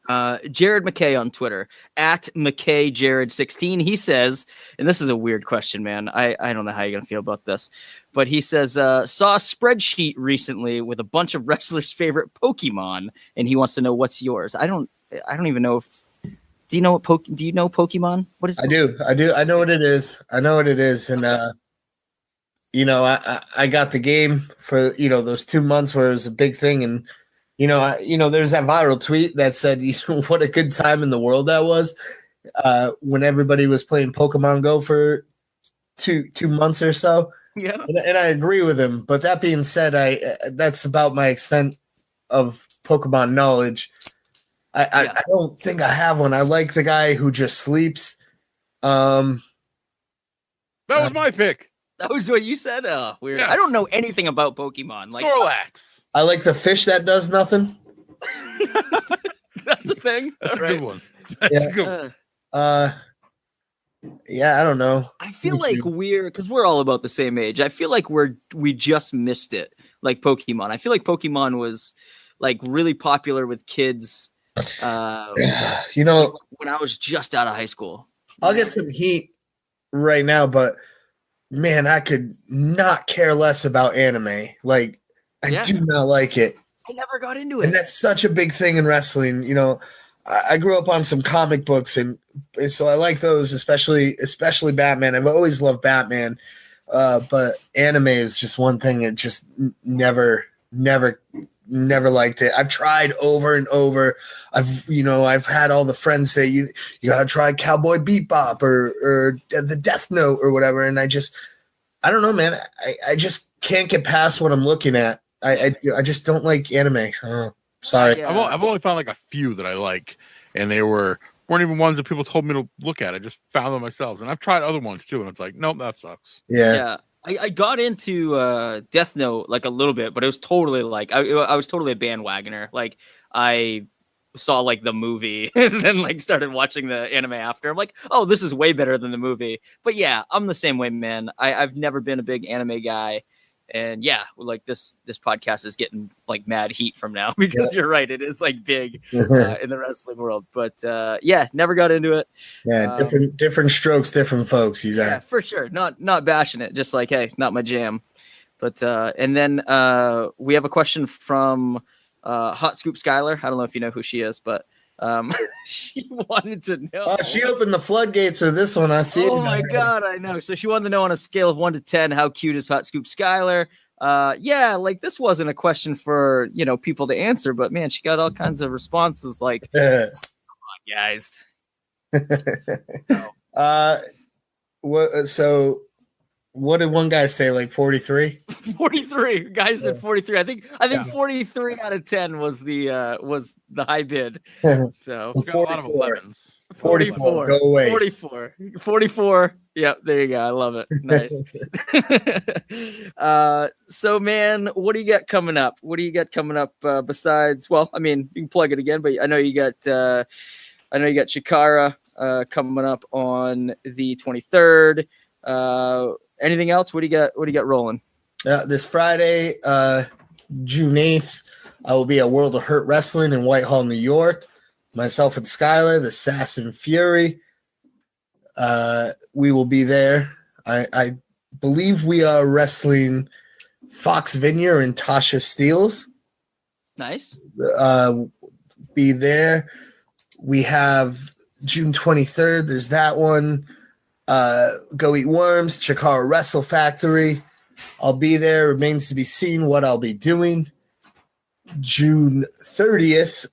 Jared McKay on Twitter at McKayJared16. He says, and this is a weird question, man. I don't know how you're going to feel about this, but he says, saw a spreadsheet recently with a bunch of wrestlers' favorite Pokemon, and he wants to know what's yours. I don't even know if, do you know Pokemon? What is Pokemon?
I do. I know what it is. And, I got the game for, those 2 months where it was a big thing. And, there's that viral tweet that said, what a good time in the world that was when everybody was playing Pokemon Go for two months or so.
Yeah.
And I agree with him. But that being said, that's about my extent of Pokemon knowledge. I don't think I have one. I like the guy who just sleeps.
That was my pick.
That was what you said? Oh, weird.
Yes.
I don't know anything about Pokemon. Like
Snorlax.
I like the fish that does nothing.
That's a thing.
That's
All
a good one. That's a good one.
Yeah, I don't know.
I feel like because we're all about the same age. I feel like we just missed it. Like Pokemon. I feel like Pokemon was like really popular with kids. When I was just out of high school.
I'll get some heat right now, but man, I could not care less about anime. Like, I do not like it.
I never got into it.
And that's such a big thing in wrestling. I grew up on some comic books, and so I like those, especially Batman. I've always loved Batman. But anime is just one thing that just never liked it. I've tried over and over. I've had all the friends say you gotta try Cowboy Bebop or the Death Note or whatever, and I don't know, man. I just can't get past what I'm looking at. I just don't like anime. Oh, sorry.
I've only found like a few that I like, and they were weren't even ones that people told me to look at. I just found them myself, and I've tried other ones too, and it's like, nope, that sucks.
Yeah. I got into Death Note like a little bit, but it was totally like I was totally a bandwagoner. Like I saw like the movie and then like started watching the anime after. I'm like, oh, this is way better than the movie. But yeah, I'm the same way, man. I've never been a big anime guy. And yeah, like this podcast is getting like mad heat from now because you're right, it is like big in the wrestling world. But yeah, never got into it.
Yeah, different strokes, different folks. You got
yeah, for sure. Not bashing it, just like, hey, not my jam. But and then we have a question from Hot Scoop Skylar. I don't know if you know who she is, but she wanted to know.
Oh, she opened the floodgates with this one. I see.
Oh my god, I know. So she wanted to know on a scale of 1 to 10, how cute is Hot Scoop Skylar? Yeah, like this wasn't a question for people to answer, but man, she got all kinds of responses. Like, come on, guys.
What? So, what did one guy say? Like 43?
43 guys said 43. I think 43 out of 10 was the high bid. So
got a lot of 11s.
44. Go away.
44. Yep, there you go. I love it. Nice. So man, what do you got coming up? Besides? Well, I mean, you can plug it again, but I know you got Chikara coming up on the 23rd. Anything else? What do you got rolling?
This Friday, June 8th, I will be at World of Hurt Wrestling in Whitehall, New York. Myself and Skylar, the Sass and Fury. We will be there. I believe we are wrestling Fox Vineyard and Tasha Steeles.
Nice.
Be there. We have June 23rd. There's that one. Go Eat Worms, Chikara Wrestle Factory. I'll be there. Remains to be seen what I'll be doing. June 30th,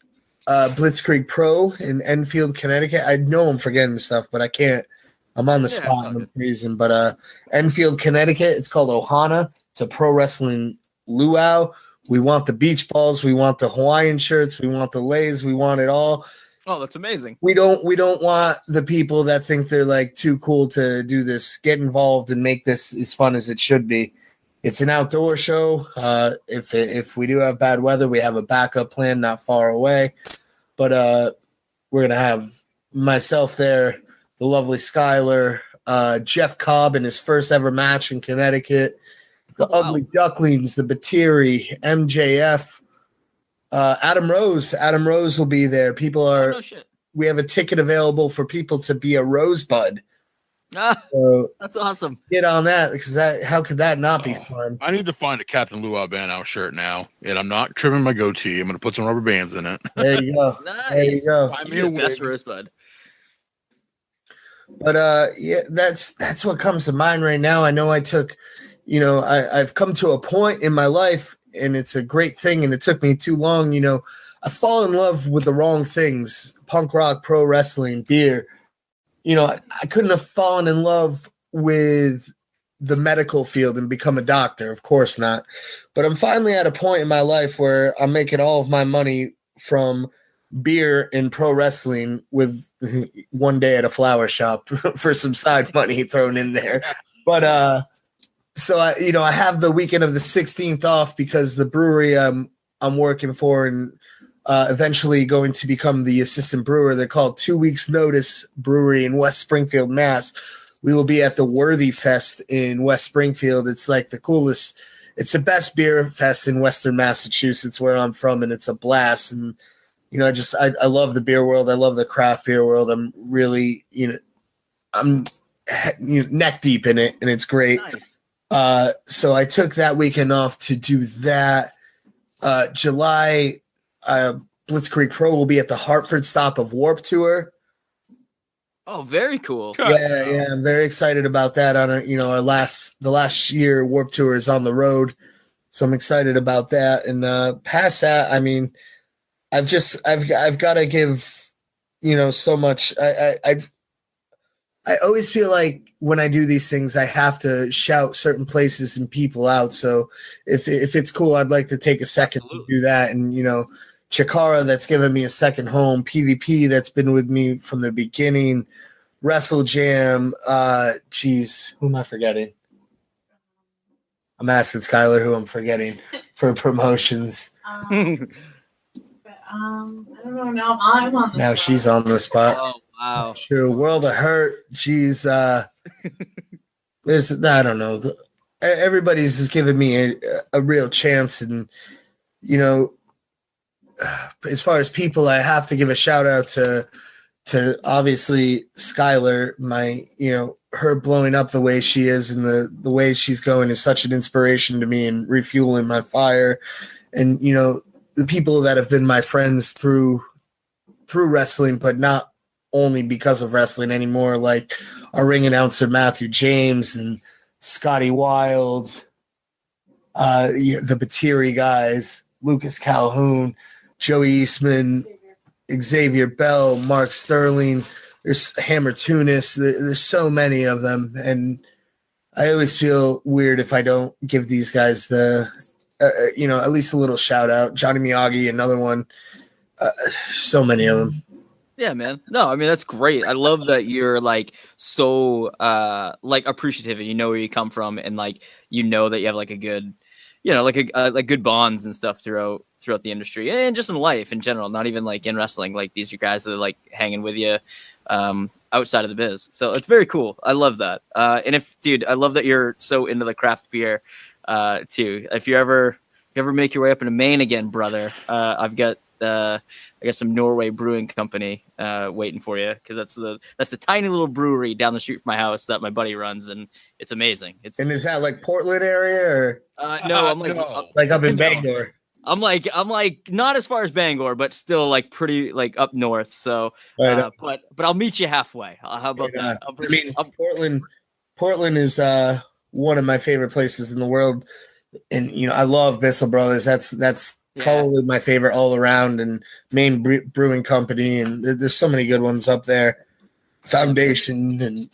Blitzkrieg Pro in Enfield, Connecticut. I know I'm forgetting stuff, but I can't. I'm on the spot for reason. But Enfield, Connecticut. It's called Ohana. It's a pro wrestling luau. We want the beach balls. We want the Hawaiian shirts. We want the leis. We want it all.
Oh, that's amazing. We
don't want the people that think they're like too cool to do this get involved and make this as fun as it should be. It's an outdoor show. If we do have bad weather, we have a backup plan not far away. But we're gonna have myself there, the lovely Skylar, Jeff Cobb in his first ever match in Connecticut, the Ugly Ducklings, the Batiri, MJF. Adam Rose will be there. People are.
Oh, shit.
We have a ticket available for people to be a Rosebud.
So that's awesome.
Get on that because how could that not be fun?
I need to find a Captain Luau Banau shirt now, and I'm not trimming my goatee. I'm going to put some rubber bands in it.
There you go.
Nice.
There you go.
I'm your best Rosebud.
But yeah, that's what comes to mind right now. I know I took, I've come to a point in my life. And it's a great thing, and it took me too long. I fall in love with the wrong things: punk rock, pro wrestling, beer. I couldn't have fallen in love with the medical field and become a doctor. Of course not. But I'm finally at a point in my life where I'm making all of my money from beer and pro wrestling with one day at a flower shop for some side money thrown in there. But, so I have the weekend of the 16th off because the brewery I'm working for and eventually going to become the assistant brewer. They're called 2 Weeks Notice Brewery in West Springfield, Mass. We will be at the Worthy Fest in West Springfield. It's like the coolest. It's the best beer fest in Western Massachusetts, where I'm from, and it's a blast. And I love the beer world. I love the craft beer world. I'm really I'm neck deep in it, and it's great.
Nice.
So I took that weekend off to do that. July, Blitzkrieg Pro will be at the Hartford stop of Warp Tour.
Oh, very cool.
Yeah, I'm very excited about that. On the last year Warp Tour is on the road, so I'm excited about that. And past that, I mean, I've got to give so much. I always feel like when I do these things, I have to shout certain places and people out. So if it's cool, I'd like to take a second to do that and, Chikara that's given me a second home, PvP that's been with me from the beginning, Wrestle Jam. Who am I forgetting? I'm asking Skylar who I'm forgetting for promotions.
I don't know. Now I'm on the
Now
spot.
she's on the spot.
Oh wow.
True. World of Hurt. She's there's I don't know. Everybody's just giving me a real chance, and you know, as far as people, I have to give a shout out to obviously Skylar. Her blowing up the way she is and the way she's going is such an inspiration to me and refueling my fire. And the people that have been my friends through wrestling, but not only because of wrestling anymore, like our ring announcer Matthew James and Scotty Wild, the Batiri guys, Lucas Calhoun, Joey Eastman, Xavier Bell, Mark Sterling, there's Hammer Tunis, there's so many of them, and I always feel weird if I don't give these guys the at least a little shout out. Johnny Miyagi, another one. So many of them.
Yeah, man. No, I mean that's great. I love that you're like so appreciative and you know where you come from and like that you have like a good like good bonds and stuff throughout the industry and just in life in general, not even like in wrestling. Like these are guys that are like hanging with you outside of the biz. So it's very cool. I love that. And I love that you're so into the craft beer too. If you ever make your way up into Maine again, brother, I've got some Norway Brewing Company waiting for you because that's the tiny little brewery down the street from my house that my buddy runs, and it's amazing.
And is that like Portland area or
no? I'm
like up in Bangor.
I'm like not as far as Bangor, but still like pretty like up north. So, but I'll meet you halfway. How about that?
Portland is one of my favorite places in the world, and I love Bissell Brothers. That's probably my favorite all around, and Maine Brewing Company, and there's so many good ones up there. Foundation, and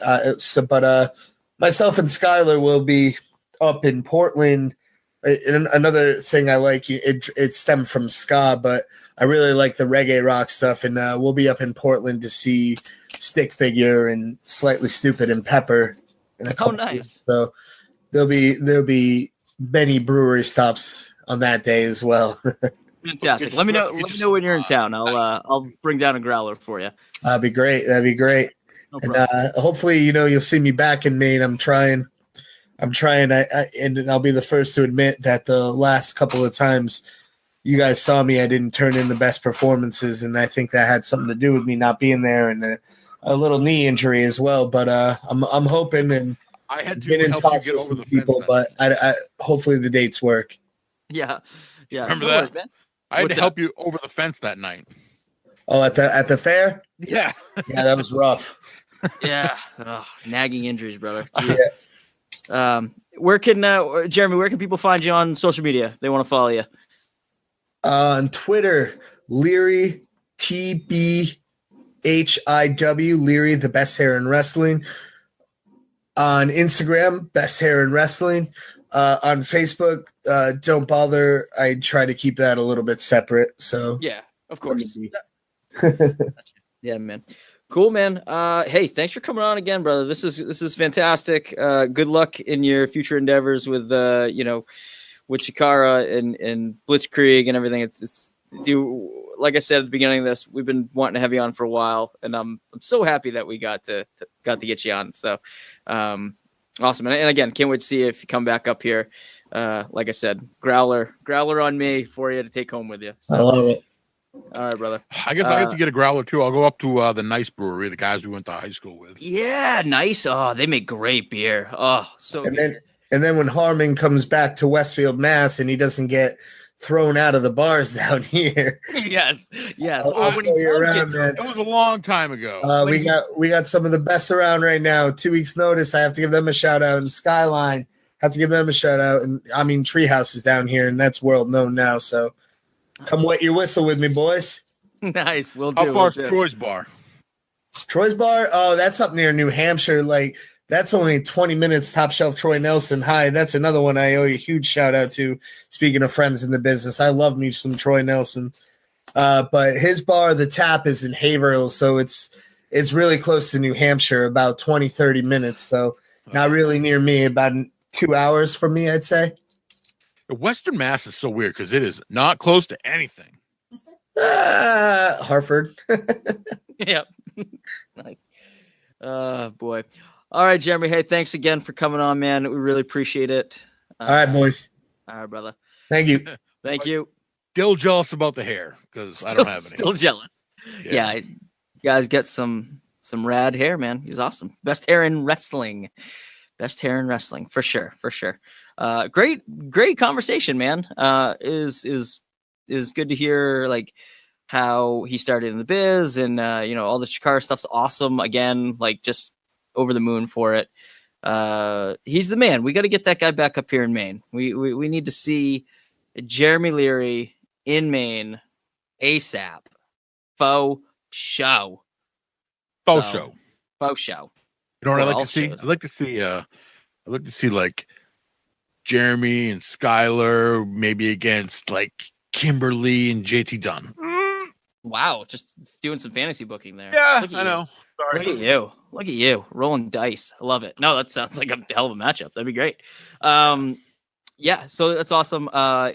myself and Skylar will be up in Portland. And another thing I like, it stemmed from ska, but I really like the reggae rock stuff, and we'll be up in Portland to see Stick Figure and Slightly Stupid and Pepper.
Oh, nice!
So there'll be many brewery stops on that day as well.
Fantastic. Let me know when you're in town. I'll bring down a growler for you.
That'd be great. No problem. And hopefully, you'll see me back in Maine. I'm trying. And I'll be the first to admit that the last couple of times you guys saw me, I didn't turn in the best performances, and I think that had something to do with me not being there and a little knee injury as well. But I'm hoping, and
I had to
been in
help
talks
you get
with
over
some
the
people,
fence.
but I hopefully the dates work.
Yeah.
Remember
No
that?
worries, man.
I had
What's
to help you over the fence that night.
Oh, at the fair?
Yeah.
Yeah, that was rough.
Yeah. Nagging injuries, brother.
Yeah.
Jeez. Where can Jeremy? Where can people find you on social media? If they want to follow you.
On Twitter, Leary TBHIW, Leary, the best hair in wrestling. On Instagram, best hair in wrestling. On Facebook, don't bother. I try to keep that a little bit separate. So
Yeah, of course. Yeah, man. Cool, man. Hey, thanks for coming on again, brother. This is fantastic. Good luck in your future endeavors with with Chikara and Blitzkrieg and everything. It's like I said at the beginning of this, we've been wanting to have you on for a while, and I'm so happy that we got to get you on. So awesome. And again, can't wait to see if you come back up here. Like I said, growler on me for you to take home with you. So,
I love it.
All right, brother.
I guess I have to get a growler too. I'll go up to the Nice Brewery, the guys we went to high school with.
Yeah, nice. Oh, they make great beer. Oh, so good.
And then when Harmon comes back to Westfield, Mass, and he doesn't get thrown out of the bars down here.
Yes.
I'll
When
show
he
you
does
around,
get
man.
It was a long time ago.
We got some of the best around right now. 2 weeks notice. I have to give them a shout out. And Skyline, have to give them a shout out. And I mean, Treehouse is down here, and that's world known now. So come wet your whistle with me, boys.
Nice. We'll do.
How far is Troy's Bar?
Troy's Bar? Oh, that's up near New Hampshire. Like, that's only 20 minutes. Top Shelf Troy Nelson. Hi, that's another one I owe you a huge shout out to. Speaking of friends in the business, I love me some Troy Nelson. But his bar, the Tap, is in Haverhill, so it's really close to New Hampshire, about 20, 30 minutes. So not really near me, about 2 hours from me, I'd say.
Western Mass is so weird because it is not close to anything.
Hartford.
Yep. Nice. Boy. All right, Jeremy. Hey, thanks again for coming on, man. We really appreciate it.
All right, boys.
All right, brother.
Thank you.
Thank you.
Still jealous about the hair because I don't have any.
Still jealous. Yeah, you guys get some rad hair, man. He's awesome. Best hair in wrestling. Best hair in wrestling for sure. Great conversation, man. Is good to hear like how he started in the biz and all the Chikara stuff's awesome. Again, like just over the moon for it. He's the man. We got to get that guy back up here in Maine. We need to see Jeremy Leary in Maine ASAP. Faux show.
Faux show.
You
know what I like to see? I'd like to see like Jeremy and Skylar maybe against like Kimberly and JT Dunn.
Wow, just doing some fantasy booking there.
Yeah, I know. Sorry.
Look at you. Rolling dice. I love it. No, that sounds like a hell of a matchup. That'd be great. Yeah, so that's awesome.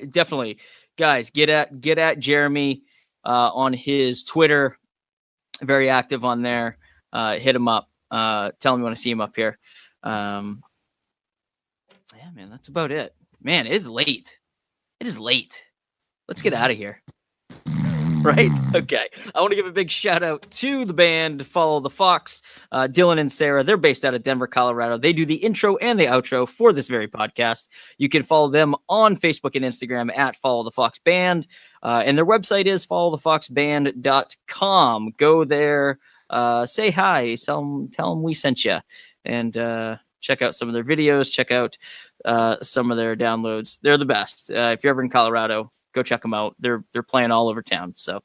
Definitely. Guys, get at Jeremy on his Twitter. Very active on there. Hit him up. Tell him you want to see him up here. Yeah, man, that's about it. Man, it is late. Let's get out of here. Right? Okay. I want to give a big shout out to the band Follow the Fox, Dylan and Sarah. They're based out of Denver, Colorado. They do the intro and the outro for this very podcast. You can follow them on Facebook and Instagram at Follow the Fox Band. And their website is followthefoxband.com. Go there, say hi, tell them we sent you, and check out some of their videos, check out some of their downloads. They're the best. If you're ever in Colorado, go check them out. They're playing all over town. So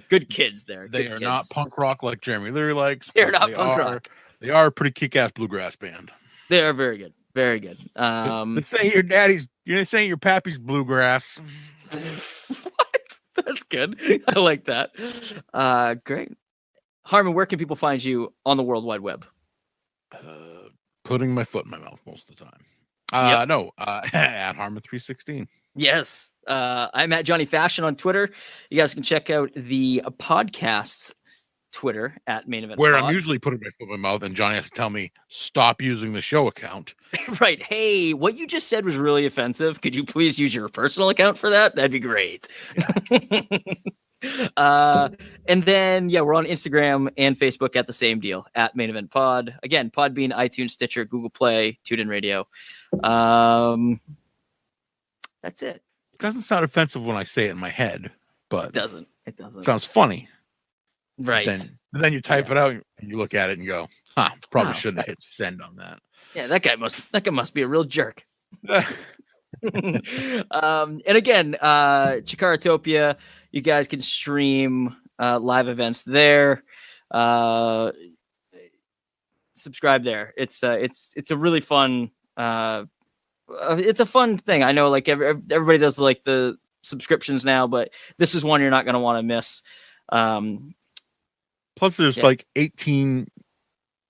good kids there.
They are not punk rock like Jeremy Leary likes.
They're not punk rock.
They are a pretty kick-ass bluegrass band.
They are very good. Very good.
They say your daddy's, you're saying your pappy's bluegrass.
What? That's good. I like that. Great. Harmon, where can people find you on the World Wide Web?
Putting my foot in my mouth most of the time. At Harmon316.
Yes. I'm at Johnny Fashion on Twitter. You guys can check out the podcast's Twitter at Main Event
Where
Pod.
I'm usually putting my foot in my mouth and Johnny has to tell me, stop using the show account.
Right. Hey, what you just said was really offensive. Could you please use your personal account for that? That'd be great. And then, we're on Instagram and Facebook at the same deal, at Main Event Pod. Again, Podbean, iTunes, Stitcher, Google Play, TuneIn Radio. That's it.
It doesn't sound offensive when I say it in my head, but
It doesn't.
It sounds funny.
Right.
Then you type it out and you look at it and go, probably shouldn't have hit send on that.
Yeah, that guy must be a real jerk. And again, Chikaratopia, you guys can stream live events there. Subscribe there. It's a really fun. It's a fun thing. I know, like everybody does like the subscriptions now, but this is one you're not going to want to miss.
Plus, there's like 18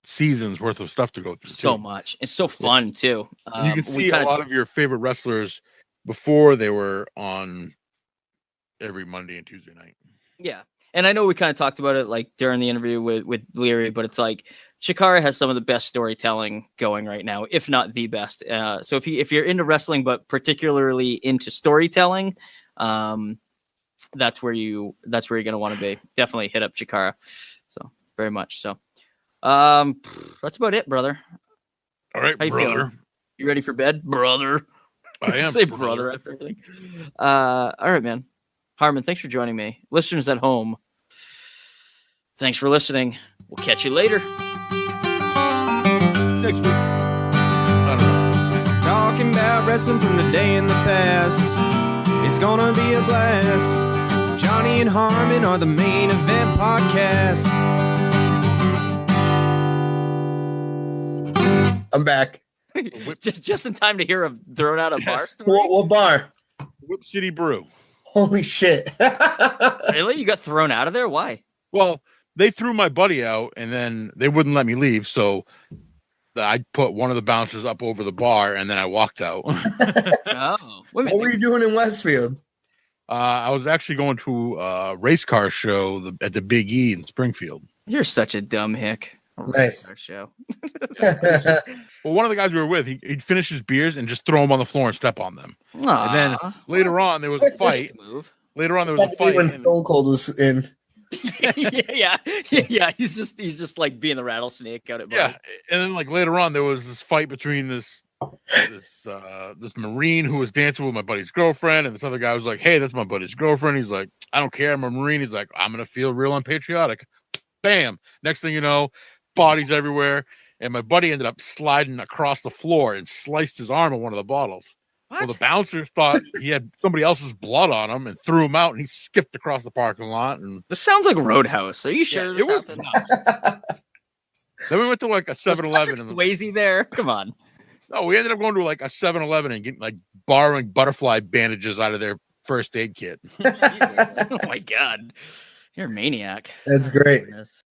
seasons worth of stuff to go through.
So much. It's so fun too.
You can see a lot of your favorite wrestlers before they were on every Monday and Tuesday night. Yeah.
And I know we kind of talked about it like during the interview with Leary, but it's like Chikara has some of the best storytelling going right now, if not the best. So if you're into wrestling, but particularly into storytelling, that's where you're going to want to be. Definitely hit up Chikara. So very much so. That's about it, brother.
All right, brother.
Feeling? You ready for bed, brother?
I am.
Say brother after everything. All right, man. Harmon, thanks for joining me. Listeners at home, thanks for listening. We'll catch you later.
Next week. I don't know.
Talking about wrestling from the day in the past. It's gonna be a blast. Johnny and Harmon are the Main Event Podcast.
I'm back.
just in time to hear him throwing out a bar story.
What bar?
Whip City Brew.
Holy shit.
Really? You got thrown out of there? Why?
Well, they threw my buddy out, and then they wouldn't let me leave. So I put one of the bouncers up over the bar, and then I walked out.
Oh, wait a minute.
What were you doing in Westfield?
I was actually going to a race car show at the Big E in Springfield.
You're such a dumb hick.
Nice.
Our show.
Well, one of the guys we were with, he'd finish his beers and just throw them on the floor and step on them.
Aw,
And then later on, there was a fight.
move.
Later on, there was a fight.
When
and-
Stone Cold was in.
yeah. He's just like being the rattlesnake out at bars.
Yeah, and then like later on, there was this fight between this Marine who was dancing with my buddy's girlfriend, and this other guy was like, "Hey, that's my buddy's girlfriend." He's like, "I don't care, I'm a Marine." He's like, "I'm gonna feel real unpatriotic." Bam! Next thing you know, bodies everywhere, and my buddy ended up sliding across the floor and sliced his arm on one of the bottles.
What?
Well, the bouncers thought he had somebody else's blood on him and threw him out, and he skipped across the parking lot. And
This sounds like Roadhouse. Are you sure
yeah,
this
it was
happened?
then we went to like a
Was
7-Eleven.
Patrick Swayze there? Come on.
No, we ended up going to like a 7-Eleven and getting like borrowing butterfly bandages out of their first aid kit.
Jesus. Oh my god. You're a maniac.
That's great.
Goodness.